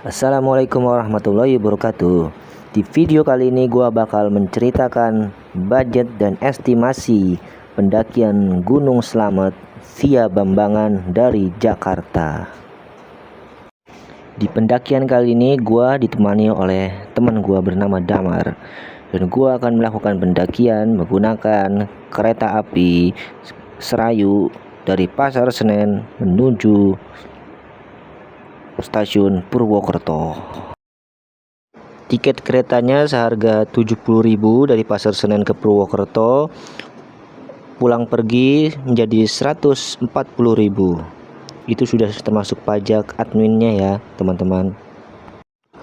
Assalamualaikum warahmatullahi wabarakatuh. Di video kali ini gua bakal menceritakan budget dan estimasi pendakian Gunung Slamet via Bambangan dari Jakarta. Di pendakian kali ini gua ditemani oleh teman gua bernama Damar, dan gua akan melakukan pendakian menggunakan kereta api Serayu dari Pasar Senen menuju stasiun Purwokerto. Tiket keretanya seharga 70.000 dari Pasar Senen ke Purwokerto. Pulang pergi menjadi 140.000. Itu sudah termasuk pajak adminnya ya, teman-teman.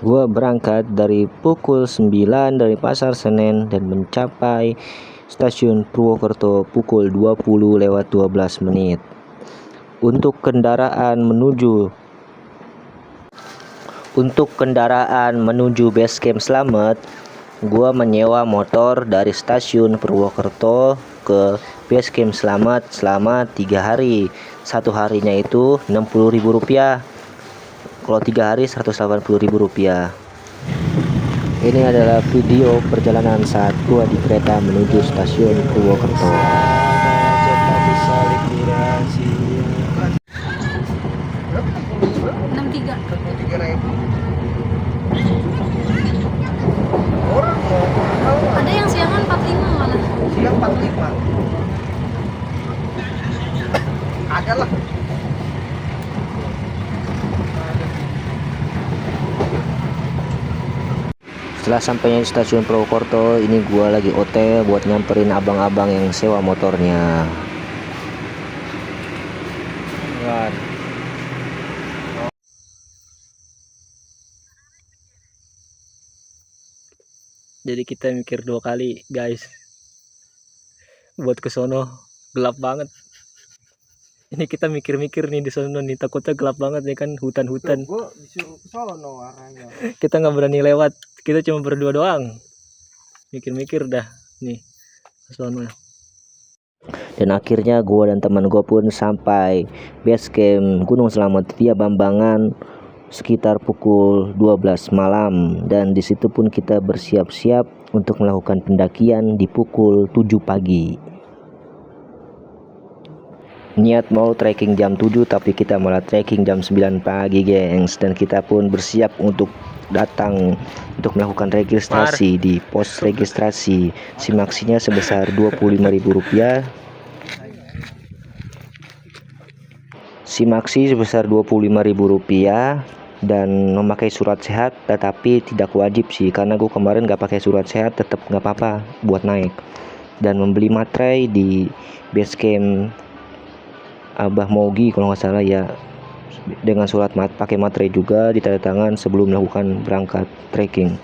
Gua berangkat dari pukul 9 dari Pasar Senen dan mencapai stasiun Purwokerto pukul 20:12 menit. Untuk kendaraan menuju base camp Slamet, gua menyewa motor dari stasiun Purwokerto ke base camp Slamet selama 3 hari. Satu harinya itu Rp60.000. Kalau 3 hari Rp180.000. Ini adalah video perjalanan saat gua di kereta menuju stasiun Purwokerto. Ada yang siangan 45 malah. Siang 45. Ada lah. Setelah sampainya di stasiun Purwokerto, ini gua lagi OT buat nyamperin abang-abang yang sewa motornya. Jadi kita mikir 2 kali, guys. Buat ke sono gelap banget. Ini kita mikir-mikir nih di sono nih, takutnya gelap banget nih kan, hutan-hutan. Gua disuruh ke sono arahnya. Kita nggak berani lewat, kita cuma berdua doang. Mikir-mikir dah nih ke sono. Dan akhirnya gua dan teman gua pun sampai base camp Gunung Slamet via Bambangan sekitar pukul 12 malam, dan disitu pun kita bersiap-siap untuk melakukan pendakian di pukul 7 pagi. Niat mau trekking jam 7 tapi kita malah trekking jam 9 pagi, gengs. Dan kita pun bersiap untuk datang untuk melakukan registrasi di pos registrasi. Simaksinya sebesar Rp25.000. Simaksi sebesar Rp25.000 dan memakai surat sehat, tetapi tidak wajib sih, karena gue kemarin gak pakai surat sehat, tetap gak apa-apa buat naik. Dan membeli materai di base camp Abah Mogi kalau nggak salah ya, dengan surat pakai materai juga ditanda tangan sebelum melakukan berangkat trekking.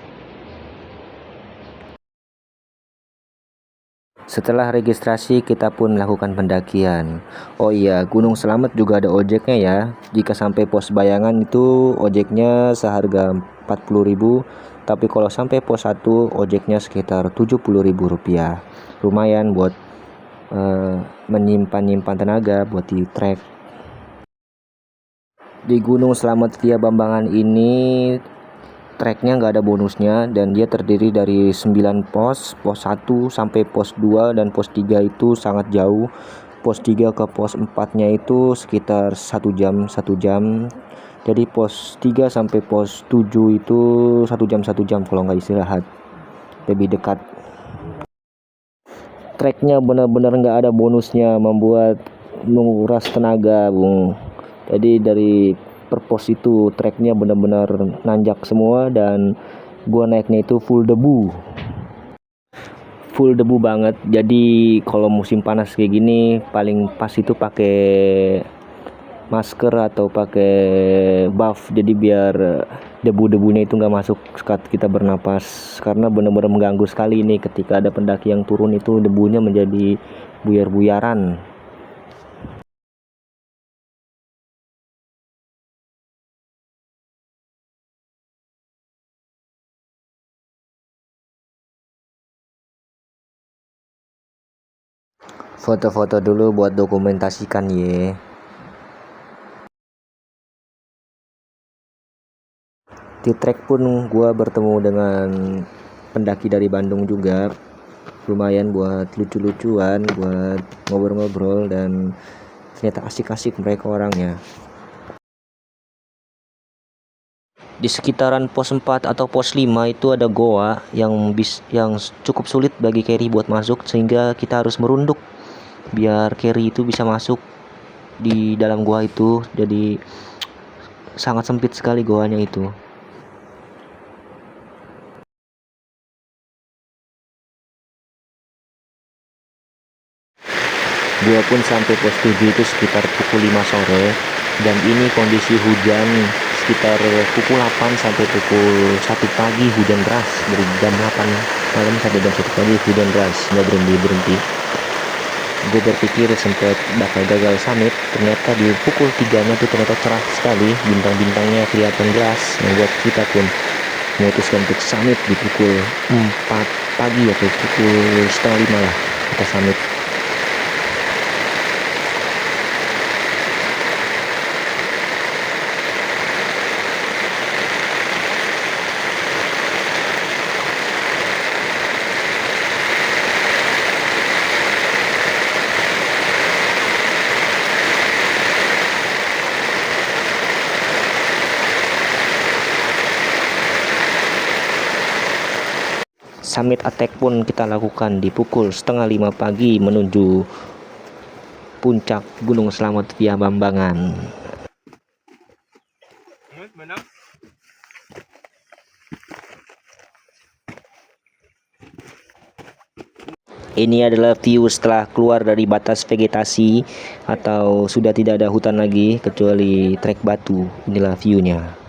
Setelah registrasi kita pun melakukan pendakian. Oh iya, Gunung Slamet juga ada ojeknya ya. Jika sampai pos Bayangan itu ojeknya seharga Rp40.000, tapi kalau sampai pos 1 ojeknya sekitar Rp70.000. Lumayan buat menyimpan tenaga buat di trek. Di Gunung Slamet via Bambangan ini treknya nggak ada bonusnya, dan dia terdiri dari 9 pos. Pos 1 sampai pos 2 dan pos 3 itu sangat jauh. Pos 3 ke pos 4 nya itu sekitar 1 jam. Jadi pos 3 sampai pos 7 itu 1 jam kalau nggak istirahat, lebih dekat. Treknya benar-benar nggak ada bonusnya, membuat menguras tenaga, Bung. Jadi dari per pos itu treknya benar-benar nanjak semua, dan gua naiknya itu full debu banget. Jadi kalau musim panas kayak gini paling pas itu pakai masker atau pakai buff, jadi biar debu-debunya itu nggak masuk saat kita bernapas, karena benar-benar mengganggu sekali ini ketika ada pendaki yang turun itu debunya menjadi buyar-buyaran. Foto-foto dulu buat dokumentasikan ye. Di trek pun gua bertemu dengan pendaki dari Bandung juga, lumayan buat lucu-lucuan, buat ngobrol-ngobrol, dan ternyata asik-asik mereka orangnya. Di sekitaran pos 4 atau pos 5 itu ada goa yang cukup sulit bagi carry buat masuk, sehingga kita harus merunduk biar carry itu bisa masuk di dalam goa itu. Jadi sangat sempit sekali goanya itu. Gua pun sampai pos 7 itu sekitar pukul 5 sore, dan ini kondisi hujan sekitar pukul 8 sampai pukul 1 pagi, hujan deras dari jam 8 malam sampai jam 1 pagi, hujan deras nggak berhenti. Gue berpikir sempat bakal gagal summit, ternyata di pukul 3 nya tuh ternyata cerah sekali, bintang-bintangnya kelihatan jelas, membuat kita pun memutuskan untuk summit di pukul 4 pagi atau pukul setengah 5 lah kita summit. Summit attack pun kita lakukan di pukul setengah 5 pagi menuju puncak Gunung Slamet via Bambangan. Ini adalah view setelah keluar dari batas vegetasi atau sudah tidak ada hutan lagi kecuali trek batu. Inilah view-nya.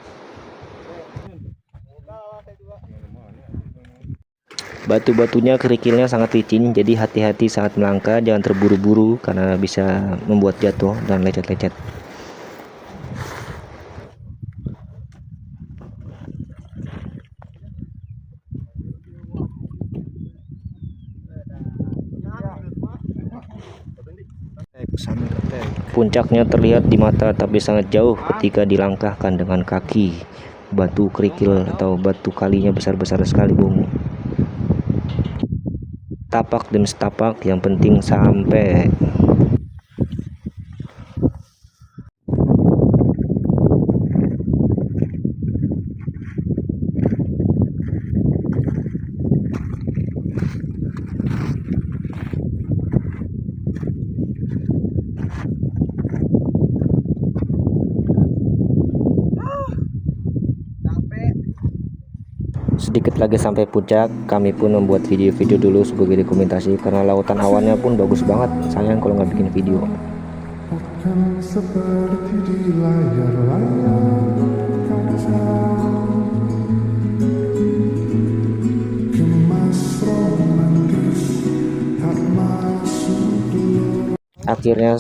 Batu-batunya kerikilnya sangat licin, jadi hati-hati saat melangkah, jangan terburu-buru karena bisa membuat jatuh dan lecet-lecet. Puncaknya terlihat di mata tapi sangat jauh ketika dilangkahkan dengan kaki. Batu kerikil atau batu kalinya besar-besar sekali, Bung. Tapak demi setapak, yang penting sampai. Sedikit lagi sampai puncak, kami pun membuat video-video dulu sebagai dokumentasi karena lautan awannya pun bagus banget. Sayang kalau nggak bikin video. Bukan seperti di layar-layar kaca, kemas romantis tak masuk dulu. Akhirnya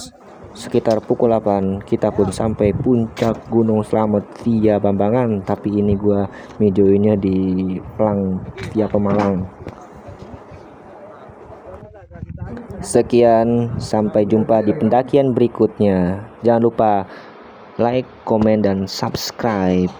sekitar pukul 8 kita pun sampai puncak Gunung Slamet via Bambangan, tapi ini gua videonya di Plang via Pemalang. Sekian, sampai jumpa di pendakian berikutnya. Jangan lupa like, komen, dan subscribe.